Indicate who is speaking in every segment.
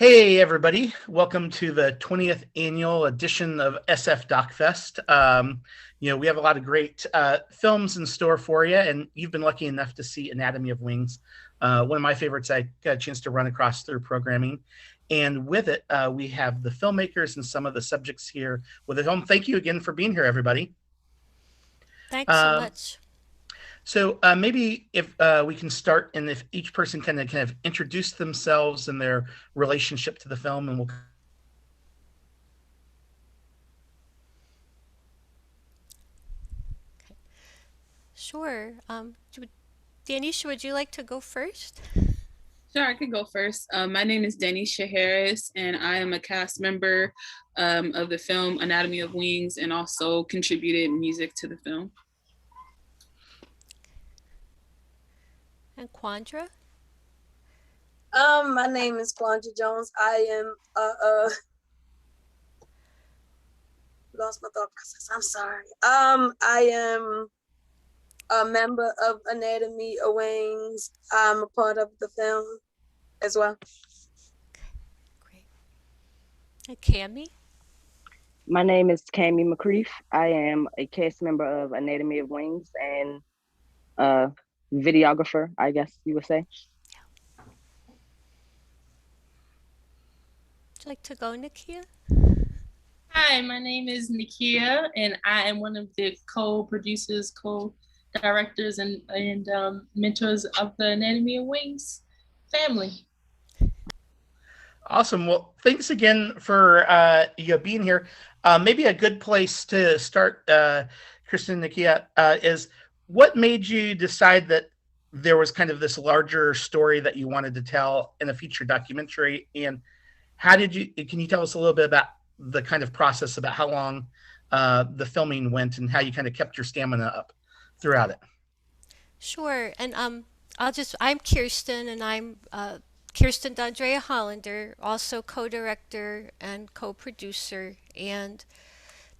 Speaker 1: Hey, everybody. Welcome to the 20th annual edition of SF DocFest. We have a lot of great films in store for you, and you've been lucky enough to see Anatomy of Wings. One of my favorites I got a chance to run across through programming. And with it, we have the filmmakers and some of the subjects here with the film. Thank you again for being here, everybody.
Speaker 2: Thanks so
Speaker 1: Um,
Speaker 2: much.
Speaker 1: so maybe if we can start, and if each person can kind of introduce themselves and their relationship to the film, and we'll.
Speaker 2: Sure. Danisha, would you like to go first?
Speaker 3: Sure, I could go first. My name is Denisha Harris, and I am a cast member of the film Anatomy of Wings and also contributed music to the film.
Speaker 2: And Quandra?
Speaker 4: My name is Quandra Jones. I am lost my thought process. I'm sorry. I am a member of Anatomy of Wings. I'm a part of the film as well.
Speaker 2: Great. And Cammy?
Speaker 5: My name is Cami McCreef. I am a cast member of Anatomy of Wings and a videographer, I guess you would say.
Speaker 2: Would you like to go, Nakia?
Speaker 6: Hi, my name is Nikia, and I am one of the co-producers, co-directors, and mentors of the Anatomy of Wings family.
Speaker 1: Awesome. Well, thanks again for you being here. Maybe a good place to start, Kristen Nikia, is what made you decide that there was kind of this larger story that you wanted to tell in a feature documentary, and how did you? Can you tell us a little bit about the kind of process, about how long the filming went, and how you kind of kept your stamina up throughout it?
Speaker 2: Sure. And I'm Kirsten, and I'm Kirsten D'Andrea Hollander, also co-director and co-producer. And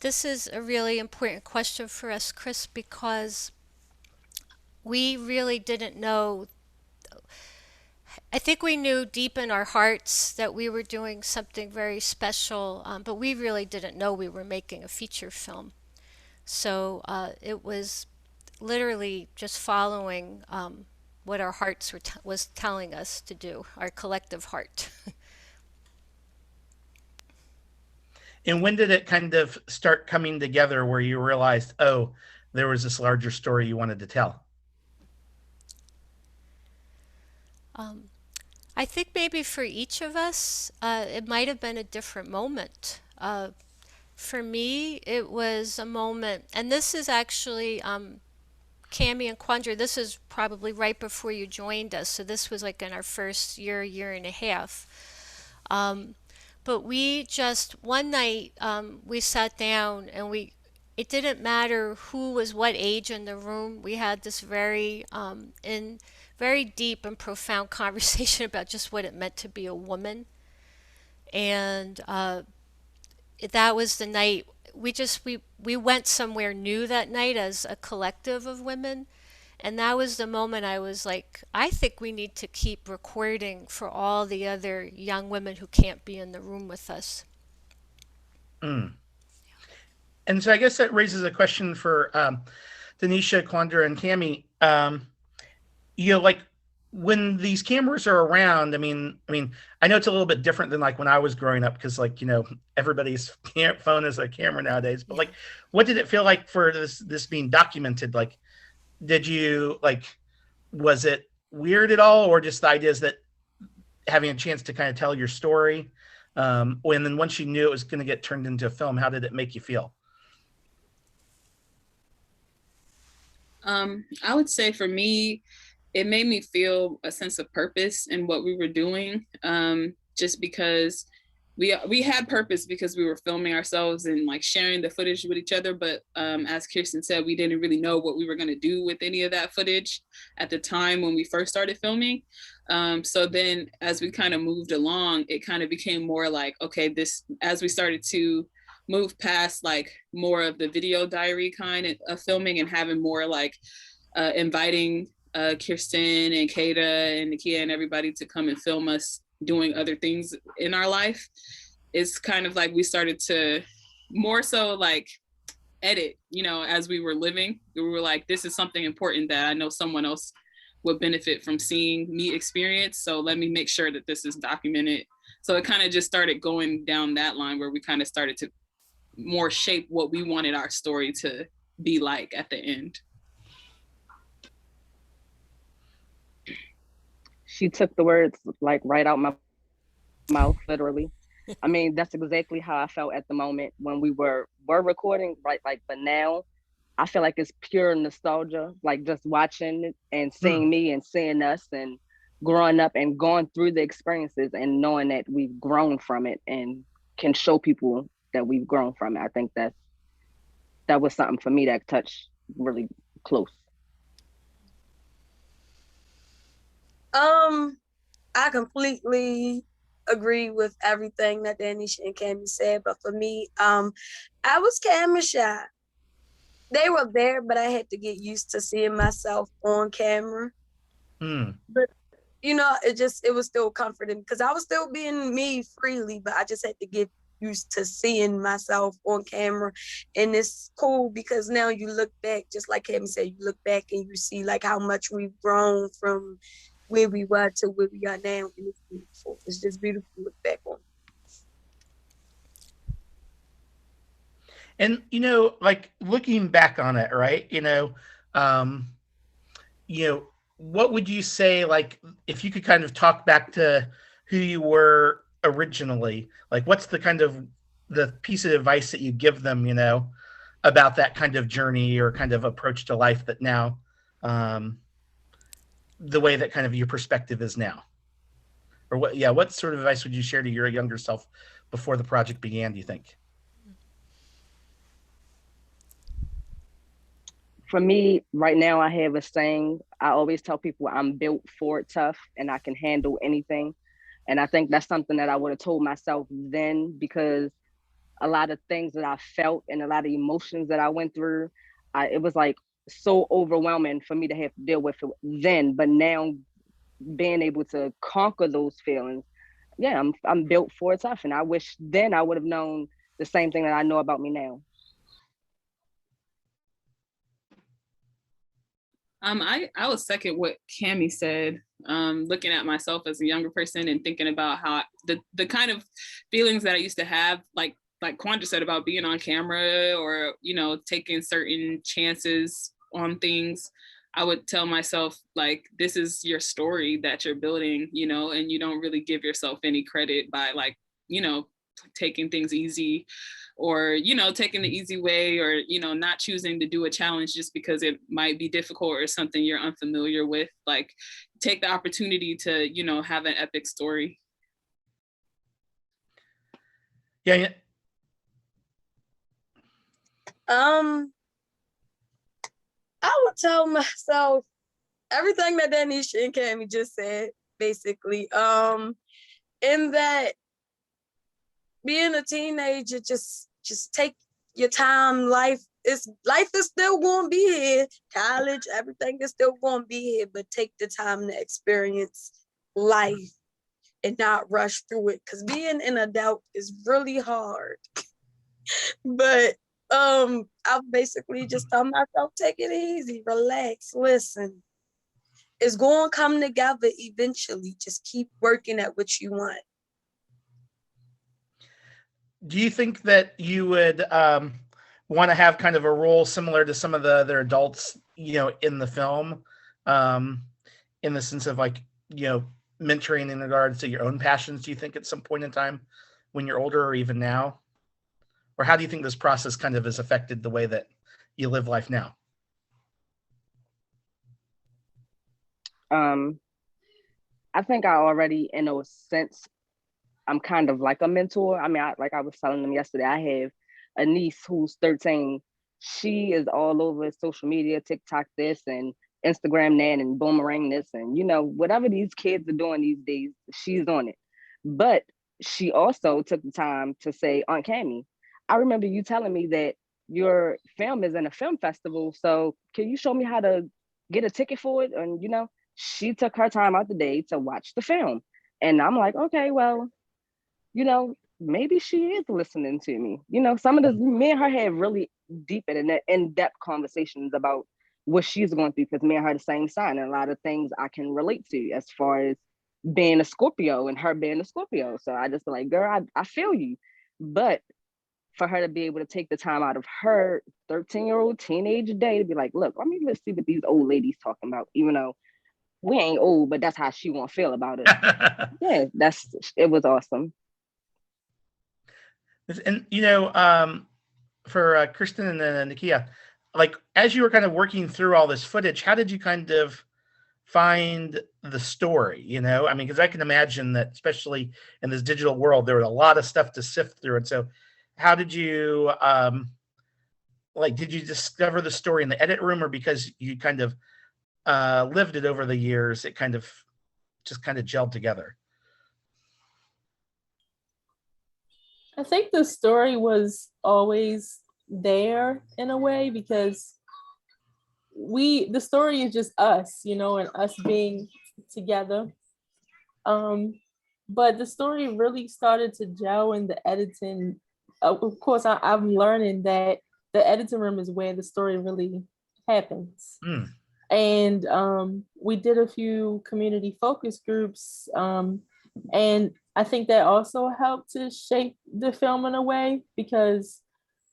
Speaker 2: this is a really important question for us, Chris, because we really didn't know. I think we knew deep in our hearts that we were doing something very special, but we really didn't know we were making a feature film. So it was literally just following what our hearts was telling us to do, our collective heart.
Speaker 1: And when did it kind of start coming together where you realized, oh, there was this larger story you wanted to tell?
Speaker 2: um, I think maybe for each of us, it might have been a different moment. For me, it was a moment, and this is actually Cami and Quandra, this is probably right before you joined us, so this was like in our first year, year and a half. Um, but we just one night we sat down and it didn't matter who was what age in the room. We had this very deep and profound conversation about just what it meant to be a woman, and that was the night we went somewhere new that night as a collective of women. And that was the moment I was like, I think we need to keep recording for all the other young women who can't be in the room with us.
Speaker 1: Mm. And so I guess that raises a question for Denisha, Quandra, and Cami. Like when these cameras are around, I know it's a little bit different than like when I was growing up because, like, everybody's phone is a camera nowadays. But
Speaker 2: Yeah.
Speaker 1: like, what did it feel like for this being documented? Like, did you like? Was it weird at all, or just the idea is that having a chance to kind of tell your story? And then once you knew it was going to get turned into a film, how did it make you feel?
Speaker 3: I would say for me, it made me feel a sense of purpose in what we were doing. Just because we had purpose because we were filming ourselves and like sharing the footage with each other. But as Kirsten said, we didn't really know what we were going to do with any of that footage at the time when we first started filming. So then as we kind of moved along, it kind of became more like, okay, this, as we started to move past like more of the video diary kind of filming and having more like inviting Kirsten and Kata and Nakia and everybody to come and film us doing other things in our life, it's kind of like we started to more so like edit, you know, as we were living. We were like, this is something important that I know someone else would benefit from seeing me experience. So let me make sure that this is documented. So it kind of just started going down that line where we kind of started to more shape what we wanted our story to be like at the end.
Speaker 5: She took the words like right out my mouth, literally. I mean, that's exactly how I felt at the moment when we were recording, right? Like, but now I feel like it's pure nostalgia, like just watching it and seeing me and seeing us and growing up and going through the experiences and knowing that we've grown from it and can show people that we've grown from it. I think that was something for me that touched really close.
Speaker 4: I completely agree with everything that Danisha and Cammy said, but for me, I was camera shy. They were there, but I had to get used to seeing myself on camera. But you know, it was still comforting because I was still being me freely, but I just had to get used to seeing myself on camera. And it's cool because now you look back, just like Cammy said, you look back and you see like how much we've grown from where we were to where we are now, and it's beautiful. It's just beautiful to look back on.
Speaker 1: And you know, like looking back on it, right? What would you say, like, if you could kind of talk back to who you were originally, like, what's the kind of the piece of advice that you give them, about that kind of journey or kind of approach to life that now, the way that kind of your perspective is now? Or what sort of advice would you share to your younger self before the project began, do you think?
Speaker 5: For me, right now, I have a saying. I always tell people I'm built for it tough and I can handle anything. And I think that's something that I would have told myself then, because a lot of things that I felt and a lot of emotions that I went through, it was like so overwhelming for me to have to deal with it then. But now being able to conquer those feelings, yeah, I'm built for it tough. And I wish then I would have known the same thing that I know about me now.
Speaker 3: I would second what Cammy said. Looking at myself as a younger person and thinking about how the kind of feelings that I used to have, like Quandra said about being on camera or taking certain chances on things. I would tell myself, like, this is your story that you're building, and you don't really give yourself any credit by taking things easy or taking the easy way or not choosing to do a challenge just because it might be difficult or something you're unfamiliar with. Like, take the opportunity to have an epic story.
Speaker 1: Yeah.
Speaker 4: I would tell myself everything that Danisha and Cammy just said, basically. In that being a teenager, just take your time. Life is still going to be here. College, everything is still going to be here, but take the time to experience life and not rush through it. Because being an adult is really hard. But I basically just tell myself, take it easy, relax, listen. It's going to come together eventually. Just keep working at what you want.
Speaker 1: Do you think that you would want to have kind of a role similar to some of the other adults, in the film, in the sense of mentoring in regards to your own passions? Do you think at some point in time when you're older or even now? Or how do you think this process kind of has affected the way that you live life now?
Speaker 5: I think I already, in a sense, I'm kind of like a mentor. I mean, like I was telling them yesterday, I have a niece who's 13. She is all over social media, TikTok this and Instagram that and Boomerang this and, whatever these kids are doing these days, she's on it. But she also took the time to say, Aunt Cammy, I remember you telling me that your film is in a film festival. So can you show me how to get a ticket for it? And, she took her time out the day to watch the film. And I'm like, okay, well, maybe she is listening to me. Some of the me and her had really deep and in-depth conversations about what she's going through, because me and her the same sign, and a lot of things I can relate to as far as being a Scorpio and her being a Scorpio. So I just be like, girl, I feel you. But for her to be able to take the time out of her 13-year-old teenage day to be like, look, let's see what these old ladies talking about, even though we ain't old, but that's how she want to feel about it. Yeah, it was awesome.
Speaker 1: And for Kristen and Nakia, like as you were kind of working through all this footage, how did you kind of find the story? I mean, because I can imagine that, especially in this digital world, there was a lot of stuff to sift through. And so, how did you did you discover the story in the edit room, or because you kind of lived it over the years, it kind of gelled together?
Speaker 6: I think the story was always there in a way, because the story is just us, and us being together. But the story really started to gel in the editing. Of course, I'm learning that the editing room is where the story really happens. And we did a few community focus groups, and I think that also helped to shape the film in a way, because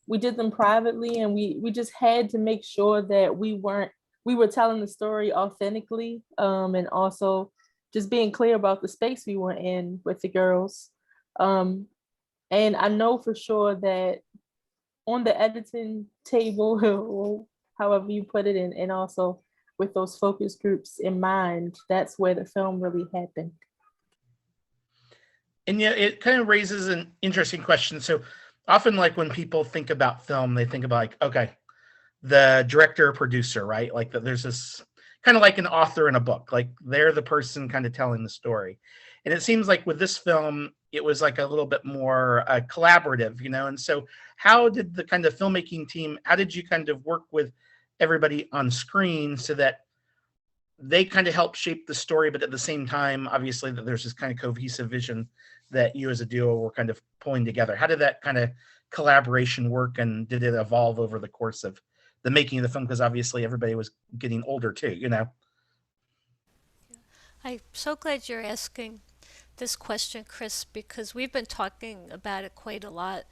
Speaker 6: we did them privately, and we just had to make sure that we were telling the story authentically, and also just being clear about the space we were in with the girls. And I know for sure that on the editing table, or however you put it in, and also with those focus groups in mind, that's where the film really happened.
Speaker 1: And it kind of raises an interesting question. So often, like when people think about film, they think about like, okay, the director or producer, right? Like there's this kind of like an author in a book, like they're the person kind of telling the story. And it seems like with this film, it was like a little bit more collaborative, And so how did the kind of filmmaking team, how did you kind of work with everybody on screen so that they kind of help shape the story, but at the same time, obviously, that there's this kind of cohesive vision that you as a duo were kind of pulling together? How did that kind of collaboration work, and did it evolve over the course of the making of the film? Because obviously everybody was getting older too,
Speaker 2: I'm so glad you're asking this question, Chris, because we've been talking about it quite a lot.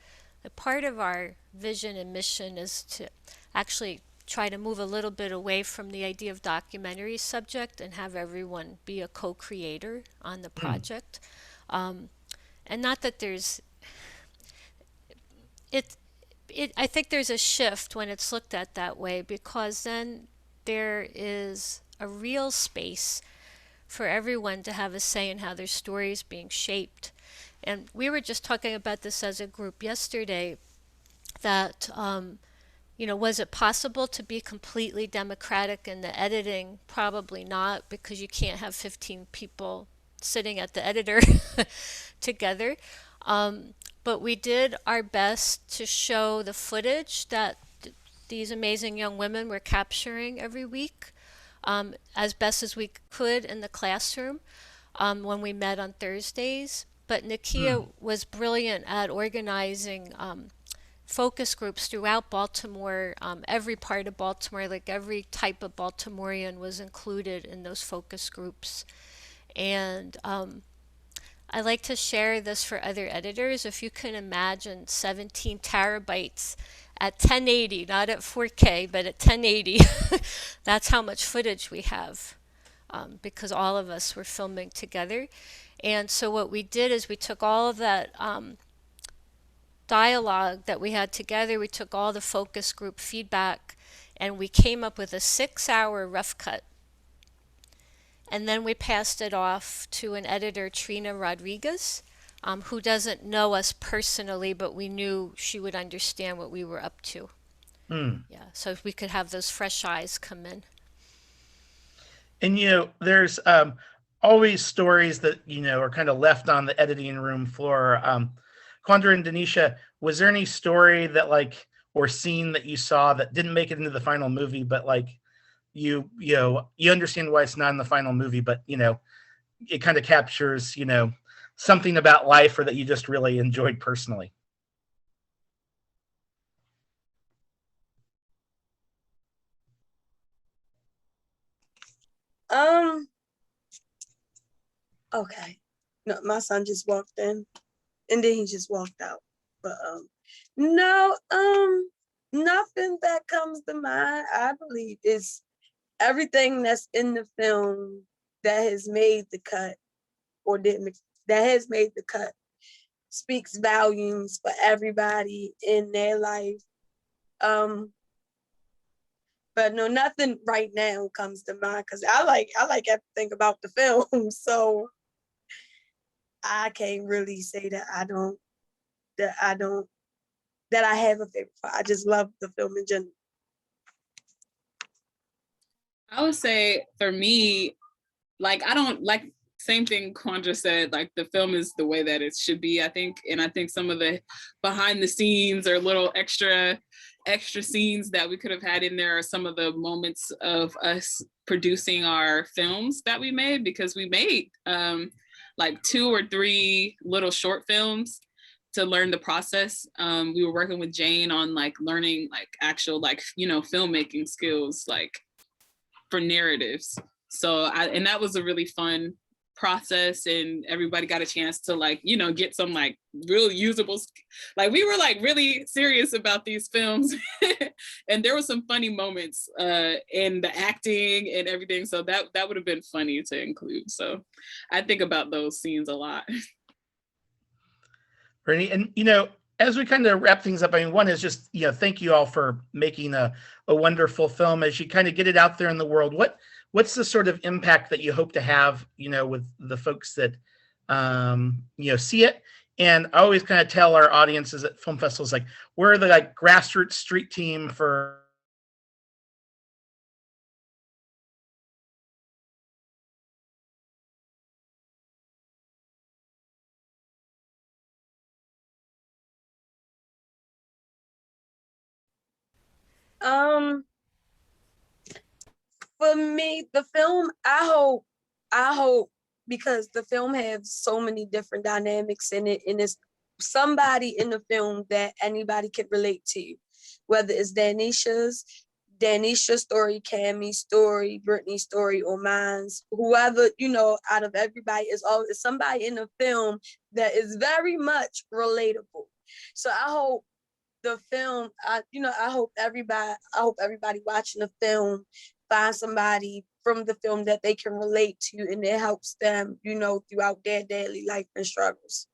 Speaker 2: A part of our vision and mission is to actually try to move a little bit away from the idea of documentary subject and have everyone be a co-creator on the project. And not that there's I think there's a shift when it's looked at that way, because then there is a real space for everyone to have a say in how their story is being shaped. And we were just talking about this as a group yesterday, that was it possible to be completely democratic in the editing? Probably not, because you can't have 15 people sitting at the editor together. But we did our best to show the footage that these amazing young women were capturing every week, as best as we could in the classroom when we met on Thursdays. But Nakia was brilliant at organizing focus groups throughout Baltimore. Every part of Baltimore, like every type of Baltimorean, was included in those focus groups. And I like to share this for other editors. If you can imagine 17 terabytes at 1080, not at 4K, but at 1080, that's how much footage we have, because all of us were filming together. And so what we did is we took all of that dialogue that we had together, we took all the focus group feedback, and we came up with a 6-hour rough cut. And then we passed it off to an editor, Trina Rodriguez, who doesn't know us personally, but we knew she would understand what we were up to. Yeah, so we could have those fresh eyes come in.
Speaker 1: And there's always stories that are kind of left on the editing room floor. Quandra and Denisha, was there any story that or scene that you saw that didn't make it into the final movie, but you understand why it's not in the final movie, but it kind of captures, something about life or that you just really enjoyed personally?
Speaker 4: Um, okay. No, my son just walked in and then he just walked out. But no, nothing that comes to mind, I believe, is everything that's in the film that has made the cut or didn't that has made the cut speaks volumes for everybody in their life. But no, nothing right now comes to mind because I like everything about the film. So I can't really say that I don't that I have a favorite. I just love the film in general.
Speaker 3: I would say for me, like I don't like same thing Quandra said, like the film is the way that it should be, I think. And I think some of the behind the scenes or little extra scenes that we could have had in there are some of the moments of us producing our films that we made, because we made like 2 or 3 little short films to learn the process. We were working with Jane on like learning like actual like, filmmaking skills like for narratives. So and that was a really fun process, and everybody got a chance to like, get some like real usable, like we were like really serious about these films and there were some funny moments in the acting and everything. So that would have been funny to include. So I think about those scenes a lot.
Speaker 1: Brittany, and as we kind of wrap things up, I mean, one is just, thank you all for making a wonderful film. As you kind of get it out there in the world, what's the sort of impact that you hope to have, with the folks that, see it? And I always kind of tell our audiences at film festivals, like, we're the like grassroots street team for
Speaker 4: For me, the film, I hope because the film has so many different dynamics in it, and it's somebody in the film that anybody can relate to, whether it's Danisha's story, Cammie's story, Brittany's story, or mine's, whoever, out of everybody is somebody in the film that is very much relatable. So I hope the film, I hope everybody watching the film find somebody from the film that they can relate to, and it helps them, throughout their daily life and struggles.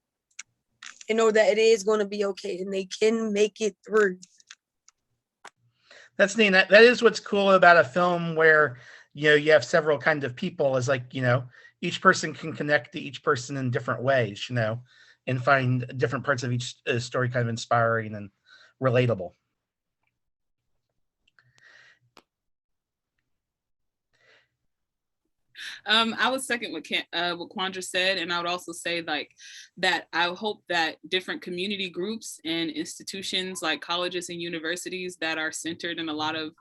Speaker 4: And know that it is going to be okay and they can make it through.
Speaker 1: That's neat. That is what's cool about a film where, you have several kind of people, is like, each person can connect to each person in different ways, and find different parts of each story kind of inspiring and relatable.
Speaker 3: I would second what Quandra said, and I would also say like that I hope that different community groups and institutions like colleges and universities that are centered in a lot of,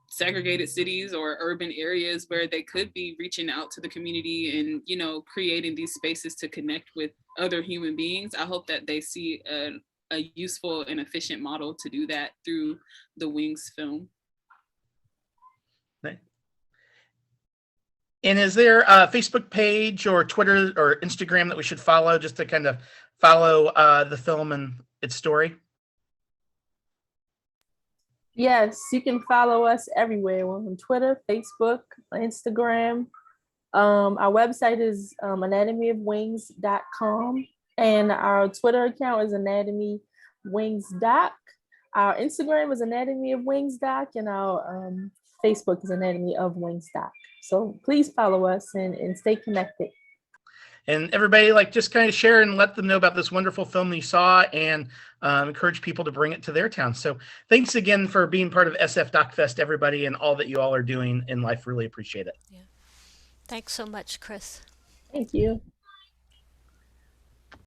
Speaker 3: segregated cities or urban areas where they could be reaching out to the community and, creating these spaces to connect with other human beings. I hope that they see a useful and efficient model to do that through the Wings film.
Speaker 1: And is there a Facebook page or Twitter or Instagram that we should follow just to kind of follow the film and its story?
Speaker 7: Yes, you can follow us everywhere. We're on Twitter, Facebook, Instagram. Our website is anatomyofwings.com, and our Twitter account is anatomywings.doc. Our Instagram is anatomyofwingsdoc, and our Facebook is anatomyofwingsdoc. So please follow us and stay connected.
Speaker 1: And everybody, like, just kind of share and let them know about this wonderful film you saw, and encourage people to bring it to their town. So thanks again for being part of SF Doc Fest, everybody, and all that you all are doing in life. Really appreciate it.
Speaker 2: Yeah. Thanks so much, Chris.
Speaker 7: Thank you.